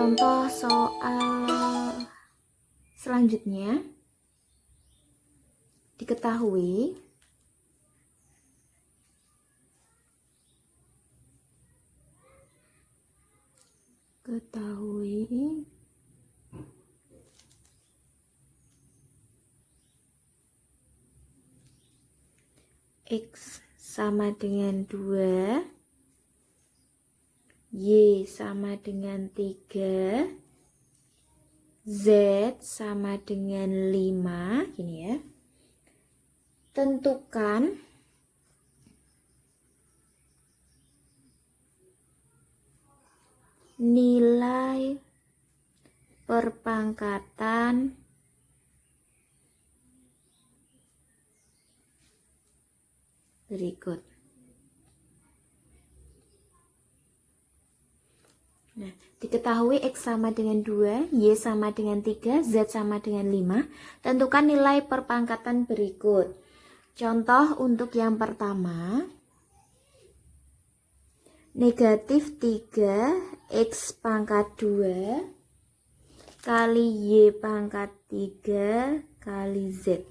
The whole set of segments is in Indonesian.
Contoh soal selanjutnya, diketahui X sama dengan 2, Y sama dengan 3, Z sama dengan 5, gini ya. Tentukan nilai perpangkatan berikut. Nah, diketahui X sama dengan 2, Y sama dengan 3, Z sama dengan 5. Tentukan nilai perpangkatan berikut. Contoh untuk yang pertama, negatif 3 X pangkat 2 kali Y pangkat 3 kali Z.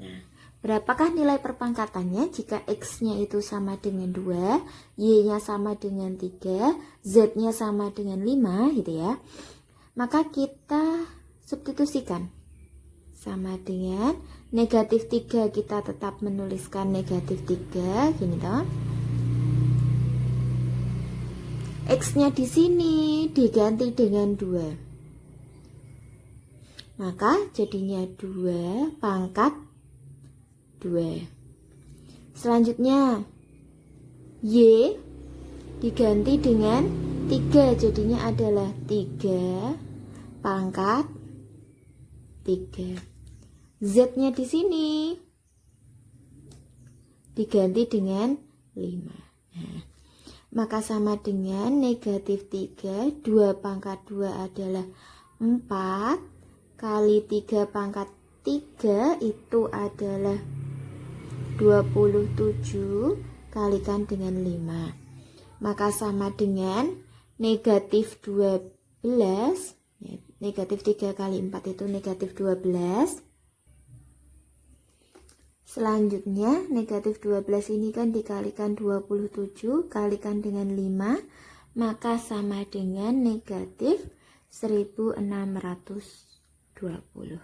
Nah, berapakah nilai perpangkatannya jika X-nya itu sama dengan 2, Y-nya sama dengan 3, Z-nya sama dengan 5 gitu ya. Maka kita substitusikan. Sama dengan negatif 3, kita tetap menuliskan negatif 3, gini toh. X-nya di sini diganti dengan 2. Maka jadinya 2 pangkat 2. Selanjutnya Y diganti dengan 3, jadinya adalah 3 pangkat 3. Z-nya di sini diganti dengan 5. Nah, maka sama dengan negatif 3, 2 pangkat 2 adalah 4, kali 3 pangkat 3 itu adalah 27, kalikan dengan 5. Maka sama dengan negatif 12, negatif 3 kali 4 itu negatif 12. Selanjutnya negatif 12 ini kan dikalikan 27, kalikan dengan 5, maka sama dengan negatif 1620.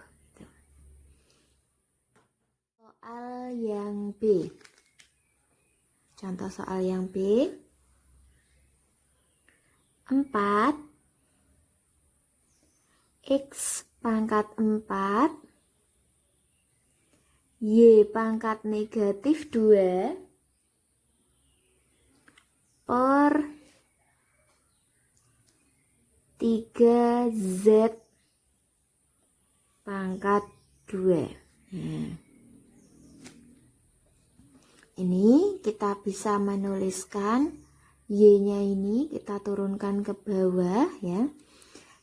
Soal yang B. Contoh soal yang B. 4 X pangkat 4 Y pangkat negatif 2 per 3 Z pangkat 2. Nah, ini kita bisa menuliskan Y-nya ini kita turunkan ke bawah ya.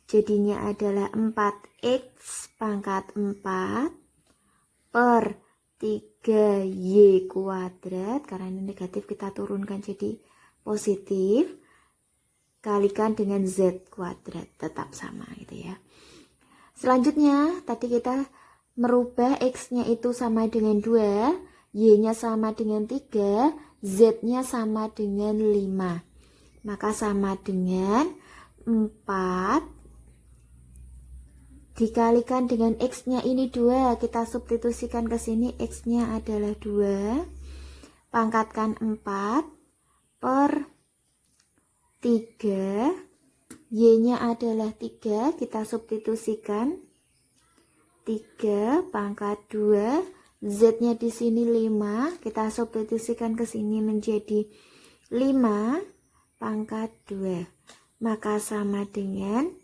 Jadinya adalah 4X pangkat 4 per 3Y kuadrat, karena ini negatif kita turunkan jadi positif, kalikan dengan Z kuadrat, tetap sama gitu ya. Selanjutnya tadi kita merubah X-nya itu sama dengan 2, Y-nya sama dengan 3, Z-nya sama dengan 5. Maka sama dengan 4 dikalikan dengan X-nya ini 2, kita substitusikan ke sini, X-nya adalah 2, pangkatkan 4 per 3, Y-nya adalah 3, kita substitusikan 3 pangkat 2, Z-nya di sini 5, kita substitusikan ke sini menjadi 5 pangkat 2. Maka sama dengan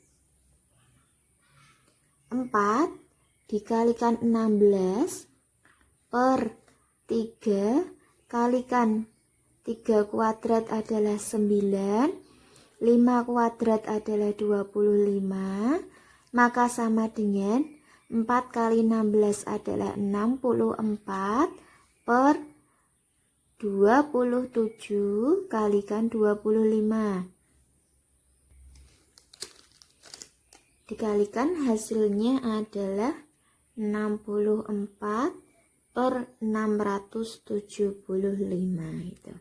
4 dikalikan 16 per 3 kalikan 3 kuadrat adalah 9, 5 kuadrat adalah 25, maka sama dengan 4 kali 16 adalah 64 per 27 kalikan 25. dikalikan hasilnya adalah 64/675 itu.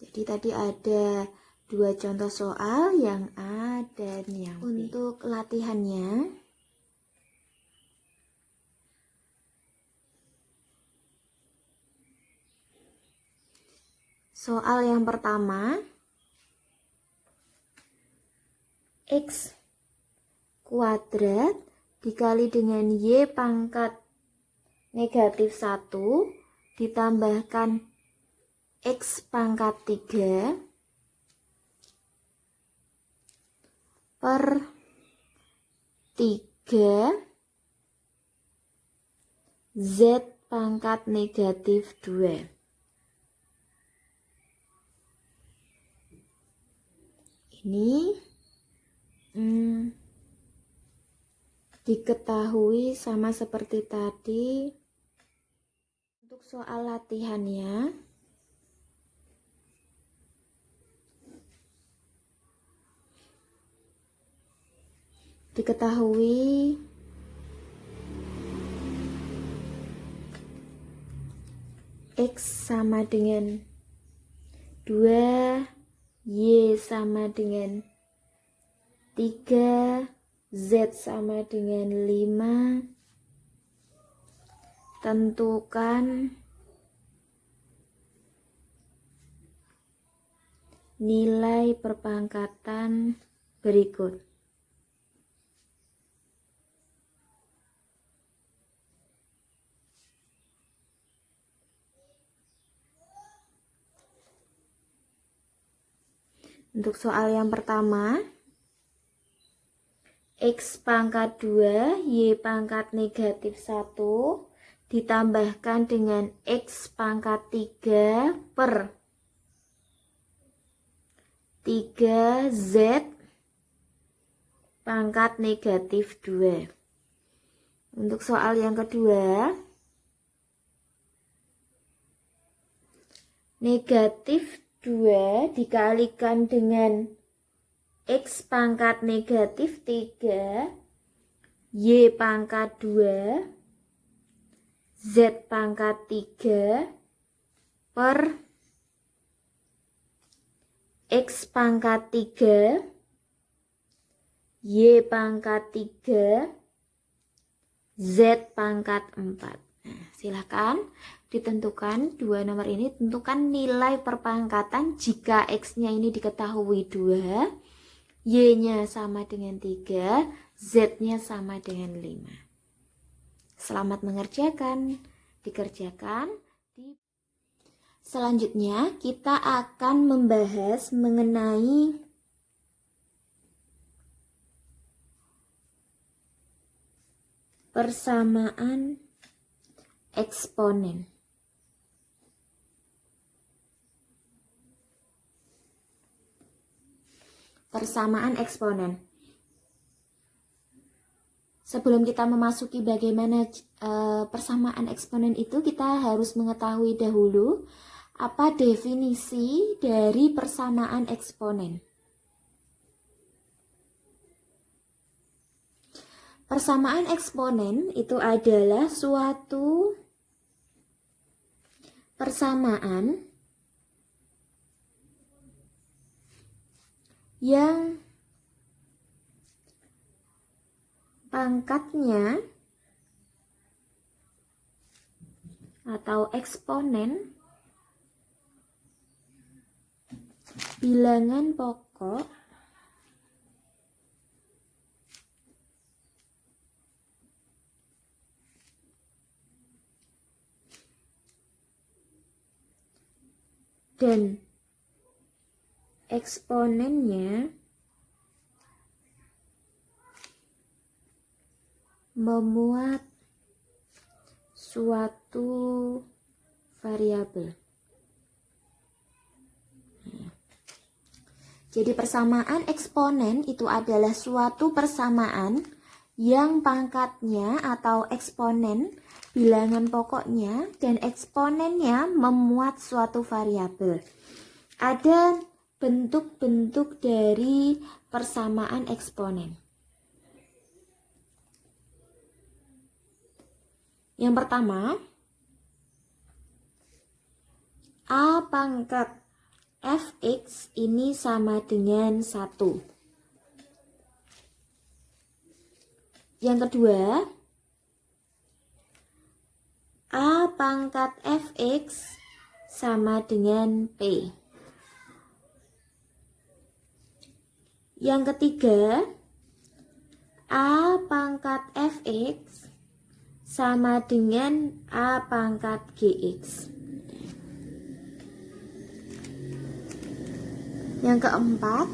Jadi tadi ada 2 contoh soal yang A dan yang B. Untuk latihannya, soal yang pertama, X kuadrat dikali dengan Y pangkat negatif 1 ditambahkan X pangkat 3 per 3 Z pangkat negatif 2. Ini diketahui sama seperti tadi. Untuk soal latihannya, diketahui X sama dengan 2, Y sama dengan 3, Z sama dengan 5. Tentukan nilai perpangkatan berikut. Untuk soal yang pertama, X pangkat 2, Y pangkat negatif 1 ditambahkan dengan X pangkat 3 per 3 Z pangkat negatif 2. Untuk soal yang kedua, negatif 2 dikalikan dengan X pangkat negatif 3, Y pangkat 2, Z pangkat 3 per X pangkat 3, Y pangkat 3, Z pangkat 4. Nah, silakan ditentukan 2 nomor ini, tentukan nilai perpangkatan jika X-nya ini diketahui 2, Y-nya sama dengan 3, Z-nya sama dengan 5. Selamat mengerjakan. Dikerjakan. Selanjutnya kita akan membahas mengenai persamaan eksponen. Persamaan eksponen. Sebelum kita memasuki bagaimana persamaan eksponen itu, kita harus mengetahui dahulu apa definisi dari persamaan eksponen. Persamaan eksponen itu adalah suatu persamaan yang pangkatnya atau eksponen bilangan pokok dan eksponennya memuat suatu variabel. Jadi persamaan eksponen itu adalah suatu persamaan yang pangkatnya atau eksponen bilangan pokoknya dan eksponennya memuat suatu variabel. Ada bentuk-bentuk dari persamaan eksponen. Yang pertama, A pangkat fx ini sama dengan 1. Yang kedua, A pangkat fx sama dengan P. Yang ketiga, A pangkat fx sama dengan A pangkat gx. Yang keempat,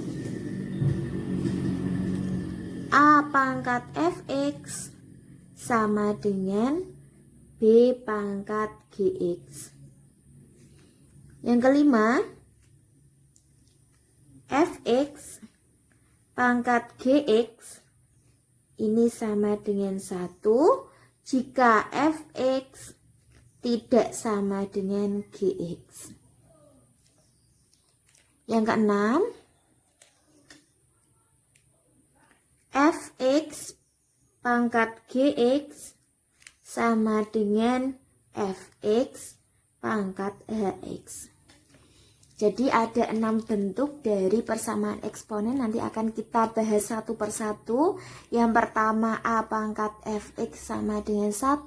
A pangkat fx sama dengan B pangkat gx. Yang kelima, fx pangkat gx ini sama dengan 1 jika fx tidak sama dengan gx. Yang keenam, fx pangkat gx sama dengan fx pangkat hx. Jadi ada 6 bentuk dari persamaan eksponen, nanti akan kita bahas satu persatu. Yang pertama, A pangkat fx sama dengan 1.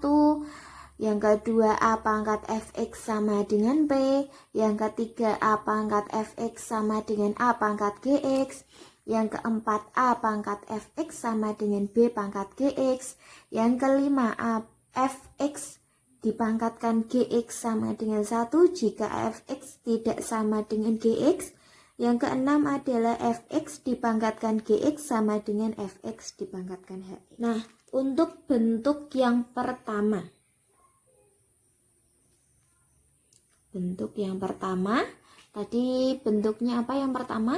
Yang kedua, A pangkat fx sama dengan P. Yang ketiga, A pangkat fx sama dengan A pangkat gx. Yang keempat, A pangkat fx sama dengan B pangkat gx. Yang kelima, A fx dipangkatkan gx sama dengan 1 jika fx tidak sama dengan gx. Yang keenam adalah fx dipangkatkan gx sama dengan fx dipangkatkan hx. Nah, untuk bentuk yang pertama. Bentuk yang pertama, tadi bentuknya apa yang pertama?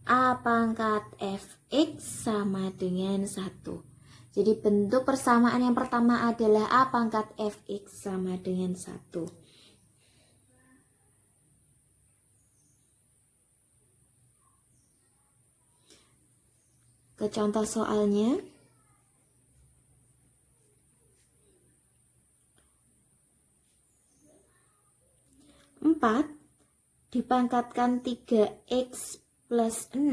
A pangkat fx sama dengan 1. Jadi bentuk persamaan yang pertama adalah A pangkat fx sama dengan 1. Ke contoh soalnya. Empat dipangkatkan 3x plus 6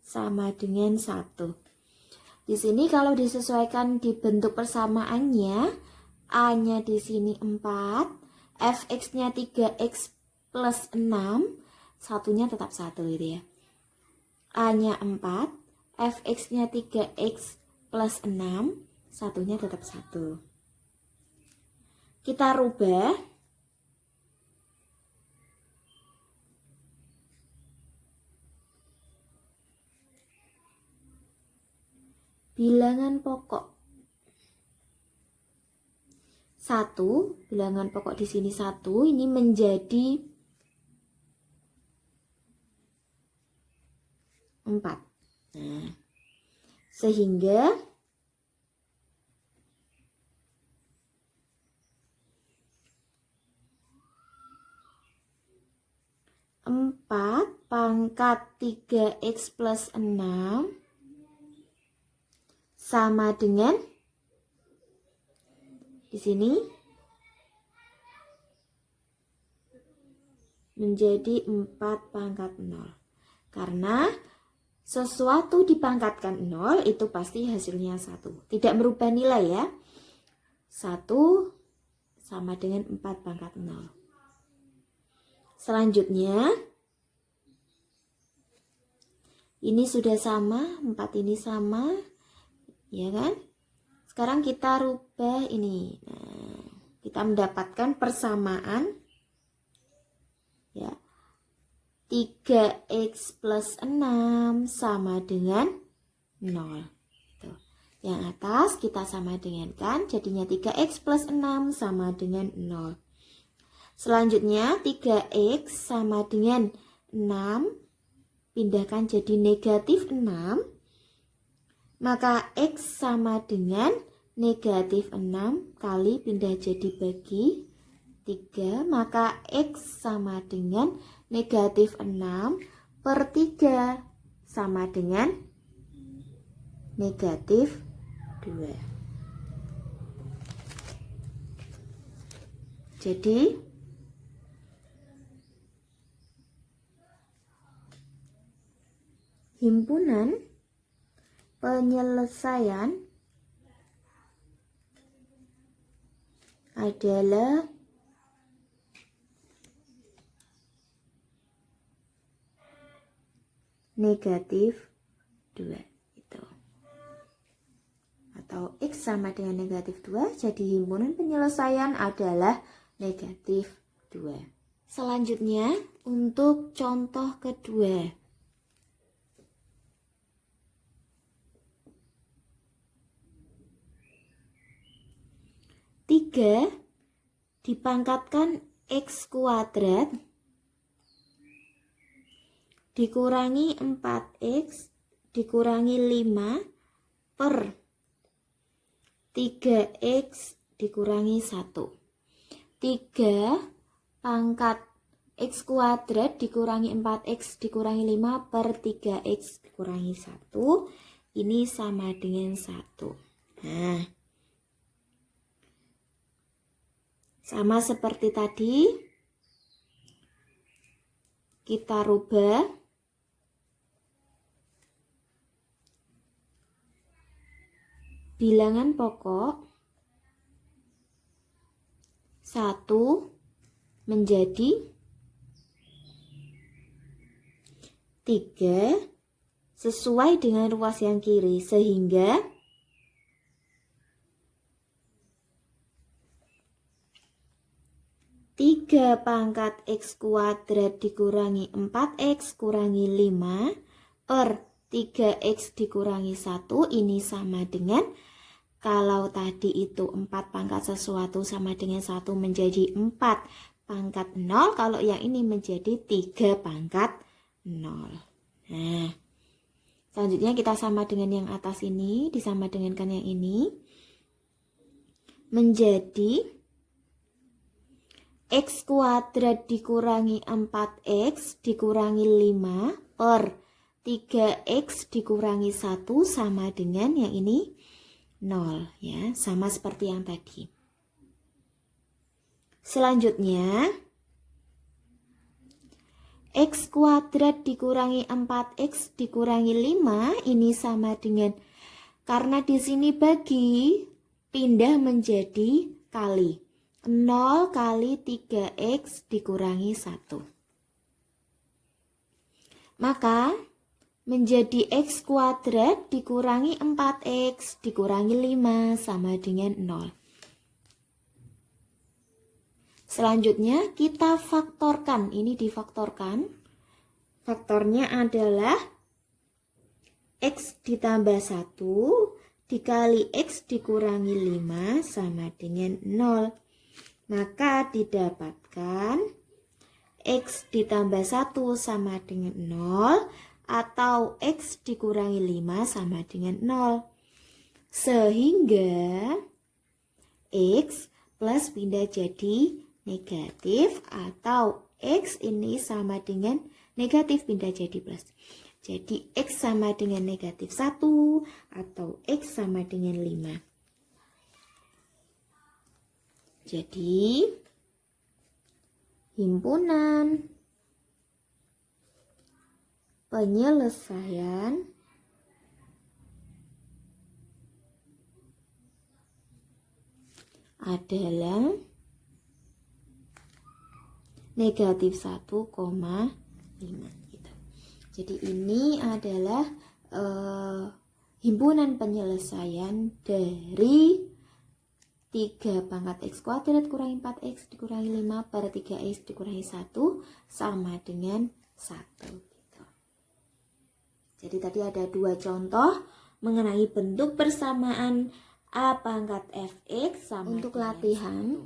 sama dengan 1. Di sini kalau disesuaikan di bentuk persamaannya, A-nya di sini 4, fx-nya 3x plus 6, satunya tetap 1 gitu ya. A-nya 4, fx-nya 3x plus 6, satunya tetap 1. Kita rubah. Bilangan pokok 1, bilangan pokok di sini 1, ini menjadi 4. Nah, sehingga pangkat 3x plus 6 sama dengan di sini menjadi 4 pangkat 0. Karena sesuatu dipangkatkan 0 itu pasti hasilnya 1. Tidak merubah nilai ya. 1 sama dengan 4 pangkat 0. Selanjutnya ini sudah sama, 4 ini sama, ya kan? Sekarang kita rubah ini. Nah, kita mendapatkan persamaan ya. 3x plus 6 sama dengan 0. Tuh. Yang atas kita sama dengankan, jadinya 3x plus 6 sama dengan 0. Selanjutnya 3x sama dengan 6, pindahkan jadi negatif 6. Maka X sama dengan negatif 6 kali pindah jadi bagi 3. Maka X sama dengan negatif 6 per 3 sama dengan negatif 2. Jadi himpunan penyelesaian adalah negatif 2 itu. Atau X sama dengan negatif 2, jadi himpunan penyelesaian adalah negatif 2. Selanjutnya untuk contoh kedua. 3 dipangkatkan X kuadrat dikurangi 4X dikurangi 5 per 3X dikurangi 1. 3 pangkat X kuadrat dikurangi 4X dikurangi 5 per 3X dikurangi 1. Ini sama dengan 1. Nah, sama seperti tadi, kita rubah bilangan pokok 1 menjadi 3 sesuai dengan ruas yang kiri, sehingga 3 pangkat X kuadrat dikurangi 4X kurangi 5 per 3X dikurangi 1, ini sama dengan, kalau tadi itu 4 pangkat sesuatu sama dengan 1 menjadi 4 pangkat 0, kalau yang ini menjadi 3 pangkat 0. Nah, selanjutnya kita sama dengan yang atas ini, disama dengankan yang ini, menjadi X kuadrat dikurangi 4X dikurangi 5 per 3X dikurangi 1 sama dengan yang ini 0, ya, sama seperti yang tadi. Selanjutnya X kuadrat dikurangi 4X dikurangi 5 ini sama dengan, karena di sini bagi, pindah menjadi kali. 0 kali 3X dikurangi 1. Maka menjadi X kuadrat dikurangi 4X dikurangi 5 sama dengan 0. Selanjutnya kita faktorkan, ini difaktorkan. Faktornya adalah X ditambah 1 dikali X dikurangi 5 sama dengan 0. Maka didapatkan X ditambah 1 sama dengan 0 atau X dikurangi 5 sama dengan 0. Sehingga X plus pindah jadi negatif atau X ini sama dengan negatif pindah jadi plus. Jadi X sama dengan negatif 1 atau X sama dengan 5. Jadi, himpunan penyelesaian adalah negatif 1,5 gitu. Jadi ini adalah himpunan penyelesaian dari 3 pangkat X kuadrat kurangi 4X dikurangi 5 per 3X dikurangi 1 sama dengan 1 gitu. Jadi tadi ada 2 contoh mengenai bentuk persamaan A pangkat Fx sama untuk latihan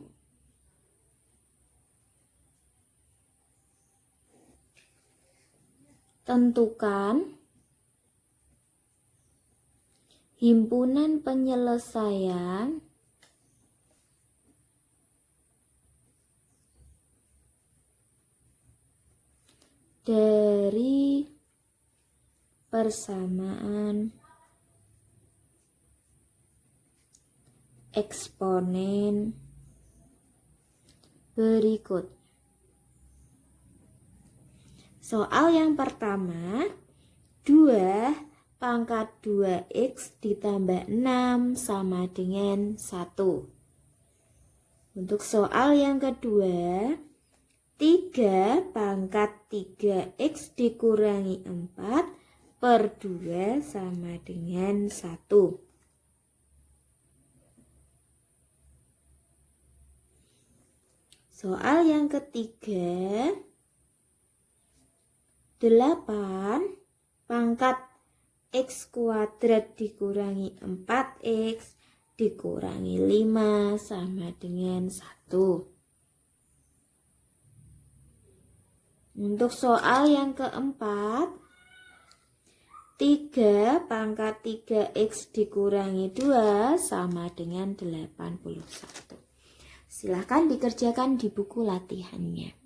1. Tentukan himpunan penyelesaian dari persamaan eksponen berikut. Soal yang pertama, 2 pangkat 2x ditambah 6 sama dengan 1. Untuk soal yang kedua, 3 pangkat 3x dikurangi 4 per 2 sama dengan 1. Soal yang ketiga, 8 pangkat x kuadrat dikurangi 4x dikurangi 5 sama dengan 1. Untuk soal yang keempat, 3 pangkat 3x dikurangi 2 sama dengan 81. Silahkan dikerjakan di buku latihannya.